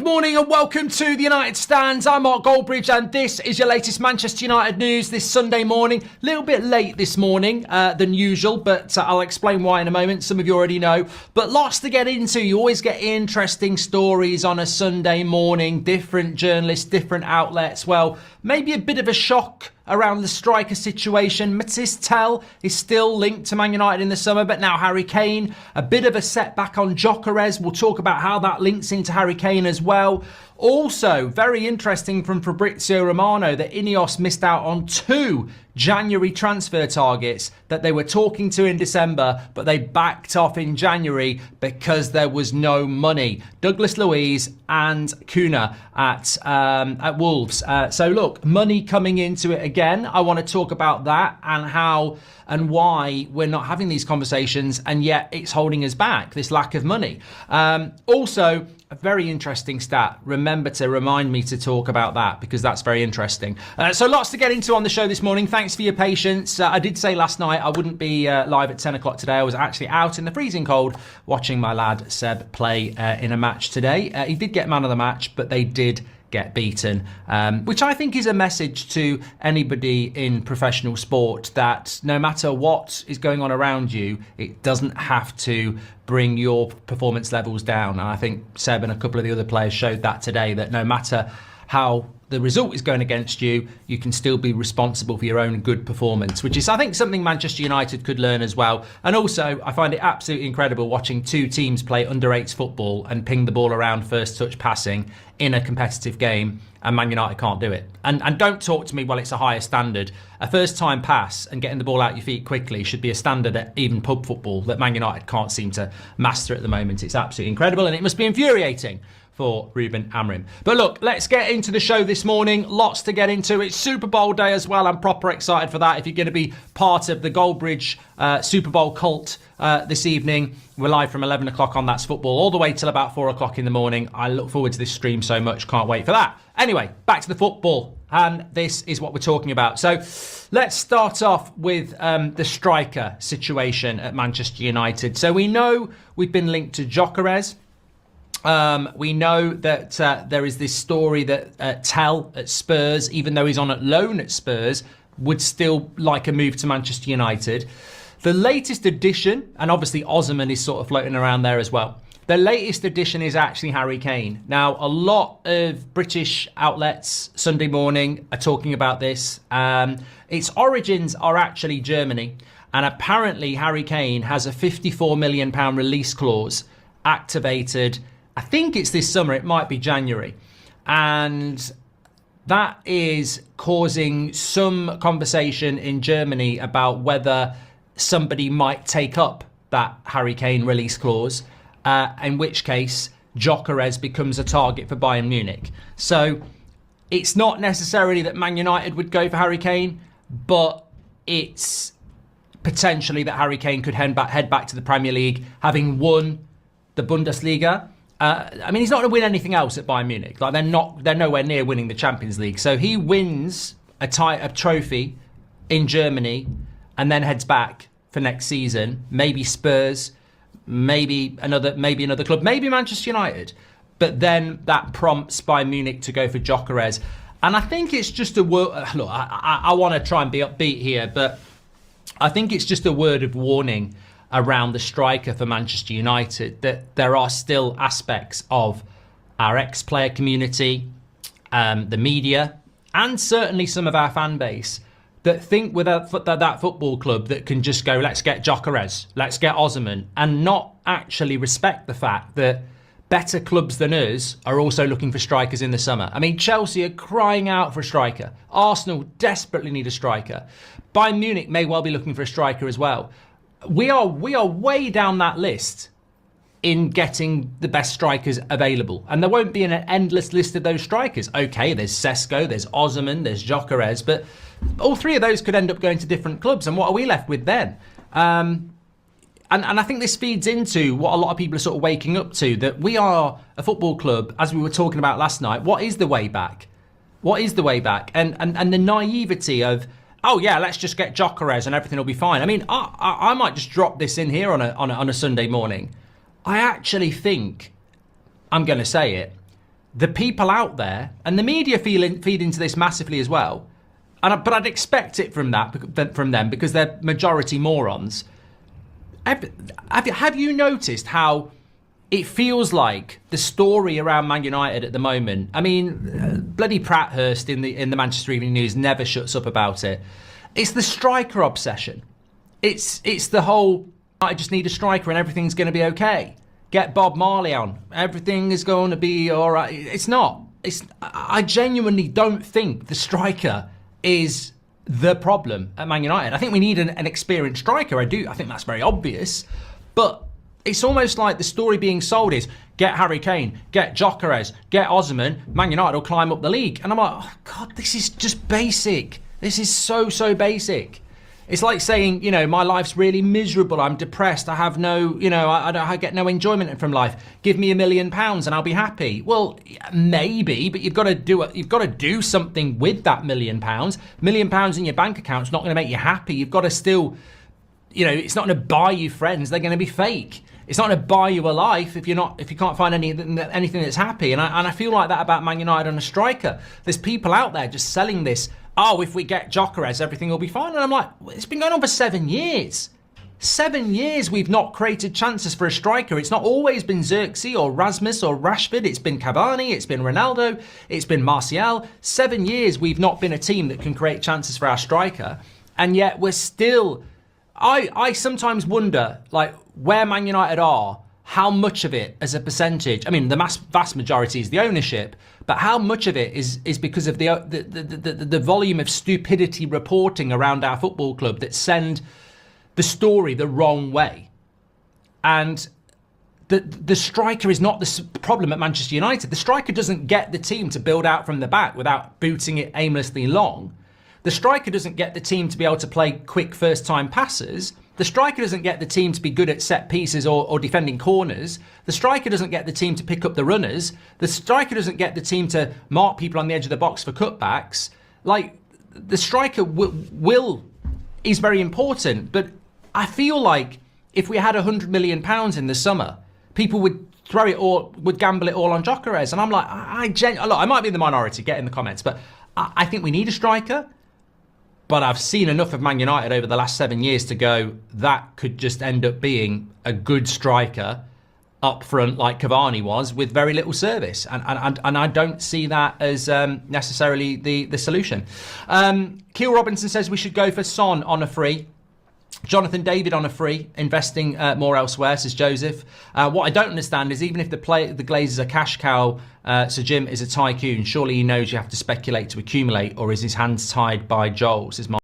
Good morning and welcome to the United Stands. I'm Mark Goldbridge and this is your latest Manchester United news this Sunday morning. A little bit late this morning than usual, but I'll explain why in a moment. Some of you already know, but lots to get into. You always get interesting stories on a Sunday morning, different journalists, different outlets. Well, maybe a bit of a shock around the striker situation. Mathys Tel is still linked to Man United in the summer, but now Harry Kane. A bit of a setback on Gyökeres. We'll talk about how that links into Harry Kane as well. Also, very interesting from Fabrizio Romano that Ineos missed out on 2 January transfer targets that they were talking to in December, but they backed off in January because there was no money. Douglas Luiz and Kuna at Wolves. So look, money coming into it again. I want to talk about that and how and why we're not having these conversations, and yet it's holding us back, this lack of money. Also, a very interesting stat. Remember to remind me to talk about that because that's very interesting. So lots to get into on the show this morning. Thanks for your patience. I did say last night I wouldn't be live at 10 o'clock today. I was actually out in the freezing cold watching my lad Seb play in a match today. He did get man of the match, but they did get beaten, which I think is a message to anybody in professional sport that no matter what is going on around you, it doesn't have to bring your performance levels down. And I think Seb and a couple of the other players showed that today, that no matter how the result is going against you, you can still be responsible for your own good performance, which is, I think, something Manchester United could learn as well. And also, I find it absolutely incredible watching 2 teams play under-8s football and ping the ball around first touch passing in a competitive game, and Man United can't do it. And don't talk to me, well, it's a higher standard. A first-time pass and getting the ball out your feet quickly should be a standard at even pub football that Man United can't seem to master at the moment. It's absolutely incredible, and it must be infuriating for Ruben Amorim. But look, let's get into the show this morning. Lots to get into. It's Super Bowl day as well. I'm proper excited for that. If you're going to be part of the Goldbridge Super Bowl cult this evening, we're live from 11 o'clock on That's Football all the way till about 4 o'clock in the morning. I look forward to this stream so much. Can't wait for that. Anyway, back to the football. And this is what we're talking about. So let's start off with the striker situation at Manchester United. So we know we've been linked to Gyökeres. We know that there is this story that Tel at Spurs, even though he's on at loan at Spurs, would still like a move to Manchester United. The latest addition, and obviously Osman is sort of floating around there as well. The latest addition is actually Harry Kane. Now, a lot of British outlets Sunday morning are talking about this. Its origins are actually Germany, and apparently Harry Kane has a £54 million release clause activated. I think it's this summer, it might be January. And that is causing some conversation in Germany about whether somebody might take up that Harry Kane release clause, in which case Gyökeres becomes a target for Bayern Munich. So it's not necessarily that Man United would go for Harry Kane, but it's potentially that Harry Kane could head back to the Premier League, having won the Bundesliga. I mean, he's not going to win anything else at Bayern Munich. Like they're nowhere near winning the Champions League. So he wins a trophy in Germany and then heads back for next season. Maybe Spurs, maybe another club, maybe Manchester United. But then that prompts Bayern Munich to go for Gyökeres. And I think it's just a word. Look, I want to try and be upbeat here, but I think it's just a word of warning around the striker for Manchester United, that there are still aspects of our ex-player community, the media, and certainly some of our fan base that think with that football club that can just go, let's get Gyökeres, let's get Osman, and not actually respect the fact that better clubs than us are also looking for strikers in the summer. I mean, Chelsea are crying out for a striker. Arsenal desperately need a striker. Bayern Munich may well be looking for a striker as well. We are way down that list in getting the best strikers available. And there won't be an endless list of those strikers. Okay, there's Sesko, there's Osman, there's Gyökeres, but all 3 of those could end up going to different clubs. And what are we left with then? And I think this feeds into what a lot of people are sort of waking up to, that we are a football club, as we were talking about last night. What is the way back? What is the way back? And the naivety of, oh yeah, let's just get Gyökeres and everything will be fine. I mean, I might just drop this in here on a Sunday morning. I actually think, I'm going to say it, the people out there, and the media feed into this massively as well, but I'd expect it from them because they're majority morons. Have you noticed how it feels like the story around Man United at the moment? I mean, bloody Pratthurst in the Manchester Evening News never shuts up about it. It's the striker obsession. It's the whole, I just need a striker and everything's going to be okay. Get Bob Marley on. Everything is going to be all right. It's not. I genuinely don't think the striker is the problem at Man United. I think we need an experienced striker. I do. I think that's very obvious. But it's almost like the story being sold is get Harry Kane, get Gyökeres, get Osimhen, Man United will climb up the league. And I'm like, oh God, this is just basic. This is so basic. It's like saying, my life's really miserable. I'm depressed. I have no, I get no enjoyment from life. Give me £1 million and I'll be happy. Well, maybe, but you've got to do something with that £1 million. £1 million in your bank account's not going to make you happy. You've got to still, it's not going to buy you friends. They're going to be fake. It's not going to buy you a life if you can't find anything that's happy. And I feel like that about Man United and a striker. There's people out there just selling this. Oh, if we get Gyökeres, everything will be fine. And I'm like, it's been going on for 7 years. 7 years we've not created chances for a striker. It's not always been Xerxes or Rasmus or Rashford. It's been Cavani, it's been Ronaldo, it's been Martial. 7 years we've not been a team that can create chances for our striker. And yet we're still... I sometimes wonder, like, where Man United are, how much of it as a percentage, I mean, the vast majority is the ownership, but how much of it is because of the volume of stupidity reporting around our football club that send the story the wrong way. And the striker is not the problem at Manchester United. The striker doesn't get the team to build out from the back without booting it aimlessly long. The striker doesn't get the team to be able to play quick first-time passes. The striker doesn't get the team to be good at set pieces or defending corners. The striker doesn't get the team to pick up the runners. The striker doesn't get the team to mark people on the edge of the box for cutbacks. Like, the striker is very important, but I feel like if we had £100 million in the summer, people would gamble it all on Gyökeres. And I'm like, look, I might be in the minority, get in the comments, but I think we need a striker. But I've seen enough of Man United over the last 7 years to go, that could just end up being a good striker up front like Cavani was with very little service. And I don't see that as necessarily the solution. Keel Robinson says we should go for Son on a free. Jonathan David on a free, investing more elsewhere, says Joseph. What I don't understand is even if the Glazers are cash cow, Sir Jim is a tycoon, surely he knows you have to speculate to accumulate, or is his hands tied by Joel, says Mark.